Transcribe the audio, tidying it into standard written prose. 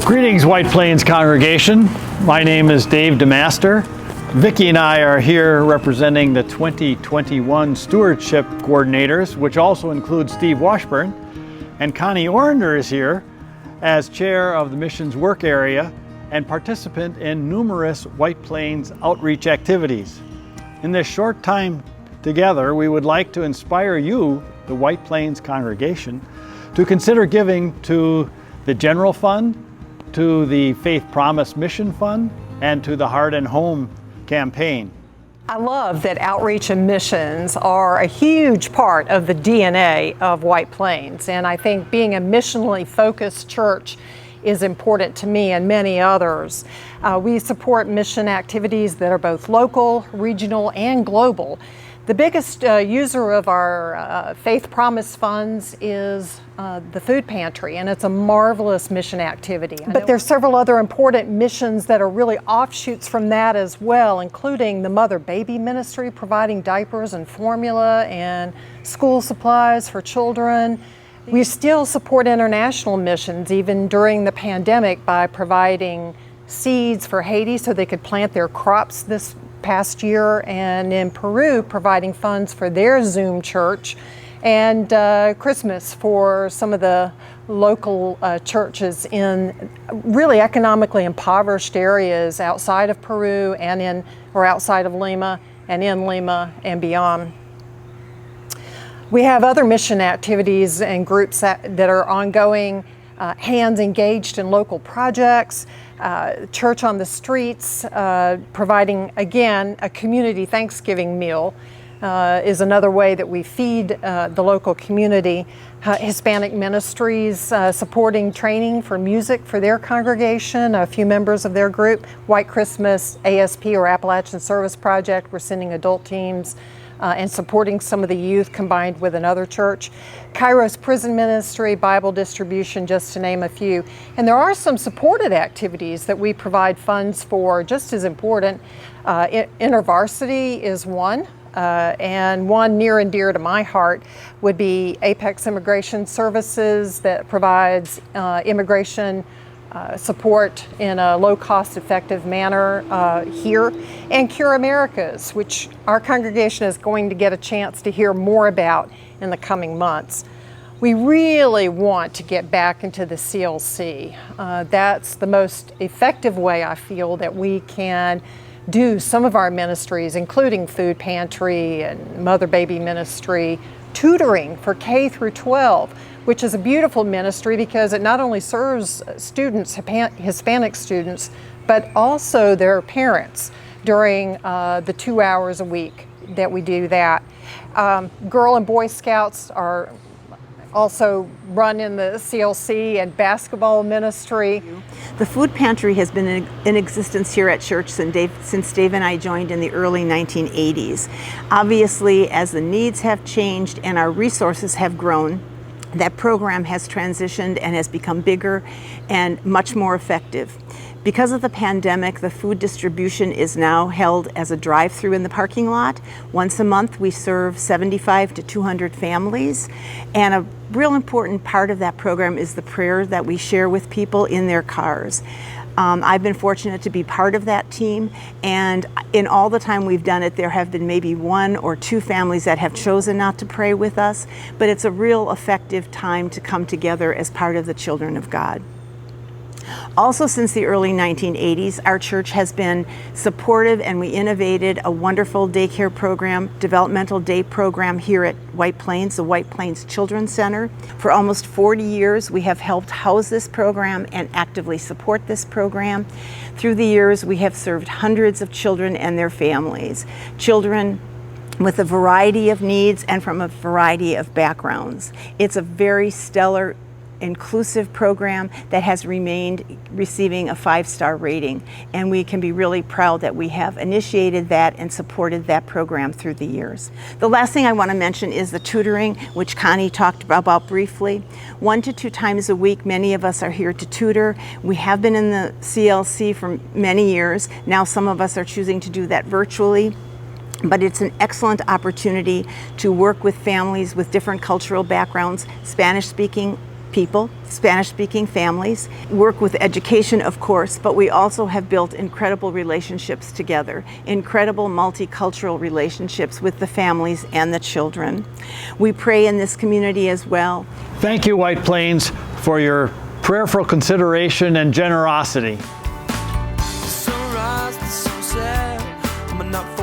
Greetings, White Plains congregation. My name is Dave DeMaster. Vicki and I are here representing the 2021 Stewardship Coordinators, which also includes Steve Washburn. And Connie Orender is here as chair of the Missions Work Area and participant in numerous White Plains outreach activities. In this short time together, we would like to inspire you, the White Plains congregation, to consider giving to the General Fund, to the Faith Promise Mission Fund, and to the Heart and Home campaign. I love that outreach and missions are a huge part of the DNA of White Plains, and I think being a missionally focused church is important to me and many others. We support mission activities that are both local, regional, and global. The biggest user of our Faith Promise funds is the food pantry, and it's a marvelous mission activity. But there's several other important missions that are really offshoots from that as well, including the mother-baby ministry, providing diapers and formula and school supplies for children. We still support international missions, even during the pandemic, by providing seeds for Haiti so they could plant their crops this past year, and in Peru providing funds for their Zoom church, and Christmas for some of the local churches in really economically impoverished areas outside of Peru and outside of Lima and in Lima and beyond. We have other mission activities and groups that are ongoing, hands engaged in local projects, Church on the Streets, providing, again, a community Thanksgiving meal is another way that we feed the local community. Hispanic Ministries, supporting training for music for their congregation, a few members of their group. White Christmas, ASP or Appalachian Service Project, we're sending adult teams and supporting some of the youth combined with another church. Kairos Prison Ministry, Bible distribution, just to name a few. And there are some supported activities that we provide funds for, just as important. InterVarsity is one, and one near and dear to my heart would be Apex Immigration Services, that provides immigration support in a low cost effective manner here, and Cure Americas, which our congregation is going to get a chance to hear more about in the coming months. We really want to get back into the CLC. That's the most effective way I feel that we can do some of our ministries, including food pantry and mother-baby ministry, tutoring for K through 12, which is a beautiful ministry because it not only serves students, Hispanic students, but also their parents during the 2 hours a week that we do that. Girl and Boy Scouts are also run in the CLC, and basketball ministry. The food pantry has been in existence here at church since Dave and I joined in the early 1980s. Obviously, as the needs have changed and our resources have grown, that program has transitioned and has become bigger and much more effective. Because of the pandemic, the food distribution is now held as a drive-through in the parking lot. Once a month, we serve 75 to 200 families. And a real important part of that program is the prayer that we share with people in their cars. I've been fortunate to be part of that team, and in all the time we've done it, there have been maybe 1 or 2 families that have chosen not to pray with us, but it's a real effective time to come together as part of the children of God. Also, since the early 1980s, our church has been supportive, and we innovated a wonderful daycare program, developmental day program here at White Plains, the White Plains Children's Center. For almost 40 years, we have helped house this program and actively support this program. Through the years, we have served hundreds of children and their families, children with a variety of needs and from a variety of backgrounds. It's a very stellar, inclusive program that has remained receiving a 5-star rating, and we can be really proud that we have initiated that and supported that program through the years. The last thing I want to mention is the tutoring, which Connie talked about briefly. 1 to 2 times a week, many of us are here to tutor. We have been in the CLC for many years. Now some of us are choosing to do that virtually. But it's an excellent opportunity to work with families with different cultural backgrounds, Spanish-speaking people, Spanish-speaking families, work with education, of course, but we also have built incredible relationships together, incredible multicultural relationships with the families and the children. We pray in this community as well. Thank you, White Plains, for your prayerful consideration and generosity. The sunrise, the sunset, I'm not